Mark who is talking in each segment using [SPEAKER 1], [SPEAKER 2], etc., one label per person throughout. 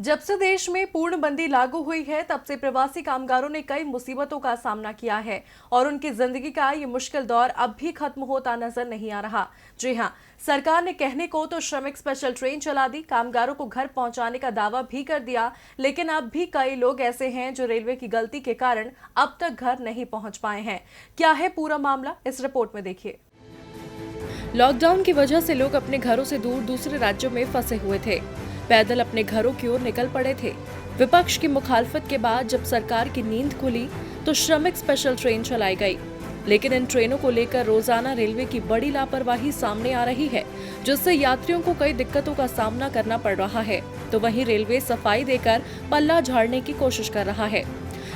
[SPEAKER 1] जब से देश में पूर्णबंदी लागू हुई है, तब से प्रवासी कामगारों ने कई मुसीबतों का सामना किया है और उनकी जिंदगी का ये मुश्किल दौर अब भी खत्म होता नजर नहीं आ रहा। जी हां, सरकार ने कहने को तो श्रमिक स्पेशल ट्रेन चला दी, कामगारों को घर पहुंचाने का दावा भी कर दिया, लेकिन अब भी कई लोग ऐसे हैं जो रेलवे की गलती के कारण अब तक घर नहीं पहुंच पाए हैं। क्या है पूरा मामला, इस रिपोर्ट में देखिए। लॉकडाउन की वजह से लोग अपने घरों से दूर दूसरे राज्यों में फंसे हुए थे, पैदल अपने घरों की ओर निकल पड़े थे। विपक्ष की मुखालफत के बाद जब सरकार की नींद खुली तो श्रमिक स्पेशल ट्रेन चलाई गई, लेकिन इन ट्रेनों को लेकर रोजाना रेलवे की बड़ी लापरवाही सामने आ रही है, जिससे यात्रियों को कई दिक्कतों का सामना करना पड़ रहा है। तो वहीं रेलवे सफाई देकर पल्ला झाड़ने की कोशिश कर रहा है।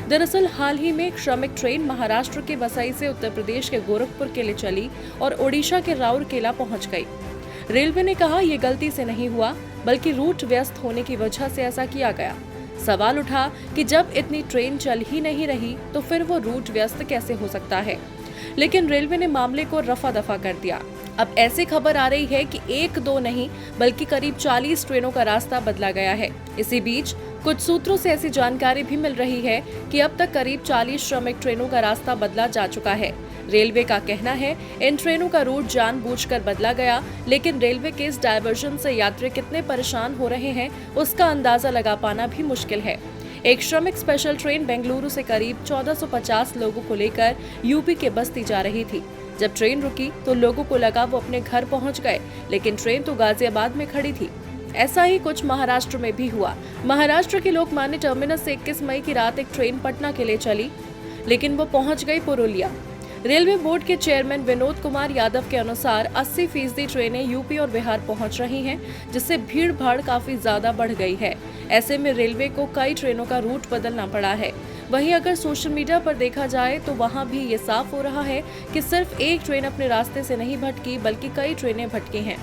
[SPEAKER 1] दरअसल हाल ही में एक श्रमिक ट्रेन महाराष्ट्र के वसई से उत्तर प्रदेश के गोरखपुर के लिए चली और ओडिशा के राउरकेला पहुंच गई। रेलवे ने कहा ये गलती से नहीं हुआ, बल्कि रूट व्यस्त होने की वजह से ऐसा किया गया। सवाल उठा कि जब इतनी ट्रेन चल ही नहीं रही तो फिर वो रूट व्यस्त कैसे हो सकता है, लेकिन रेलवे ने मामले को रफा दफा कर दिया। अब ऐसी खबर आ रही है कि एक दो नहीं बल्कि करीब 40 ट्रेनों का रास्ता बदला गया है। इसी बीच कुछ सूत्रों से ऐसी जानकारी भी मिल रही है कि अब तक करीब 40 श्रमिक ट्रेनों का रास्ता बदला जा चुका है। रेलवे का कहना है इन ट्रेनों का रूट जानबूझकर बदला गया, लेकिन रेलवे के इस डायवर्जन से यात्री कितने परेशान हो रहे हैं उसका अंदाजा लगा पाना भी मुश्किल है। एक श्रमिक स्पेशल ट्रेन बेंगलुरु से करीब 1450 लोगों को लेकर यूपी के बस्ती जा रही थी। जब ट्रेन रुकी तो लोगों को लगा वो अपने घर पहुंच गए, लेकिन ट्रेन तो गाजियाबाद में खड़ी थी। ऐसा ही कुछ महाराष्ट्र में भी हुआ। महाराष्ट्र के लोकमान्य टर्मिनस से 21 मई की रात एक ट्रेन पटना के लिए चली, लेकिन वो पहुंच गई पुरुलिया। रेलवे बोर्ड के चेयरमैन विनोद कुमार यादव के अनुसार 80% ट्रेनें यूपी और बिहार पहुंच रही हैं, जिससे भीड़ भाड़ काफी ज्यादा बढ़ गई है। ऐसे में रेलवे को कई ट्रेनों का रूट बदलना पड़ा है। वहीं अगर सोशल मीडिया पर देखा जाए तो वहां भी ये साफ हो रहा है कि सिर्फ एक ट्रेन अपने रास्ते से नहीं भटकी, बल्कि कई ट्रेनें भटकी हैं।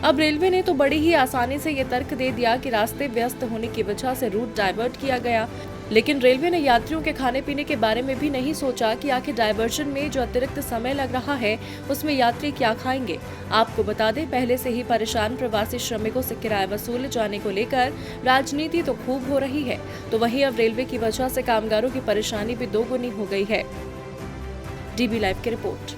[SPEAKER 1] अब रेलवे ने तो बड़ी ही आसानी से ये तर्क दे दिया कि रास्ते व्यस्त होने की वजह से रूट डाइवर्ट किया गया, लेकिन रेलवे ने यात्रियों के खाने पीने के बारे में भी नहीं सोचा कि आखिर डायवर्जन में जो अतिरिक्त समय लग रहा है उसमें यात्री क्या खाएंगे। आपको बता दें, पहले से ही परेशान प्रवासी श्रमिकों से किराया वसूले जाने को लेकर राजनीति तो खूब हो रही है, तो वहीं अब रेलवे की वजह से कामगारों की परेशानी भी दोगुनी हो गई है। डीबी लाइव की रिपोर्ट।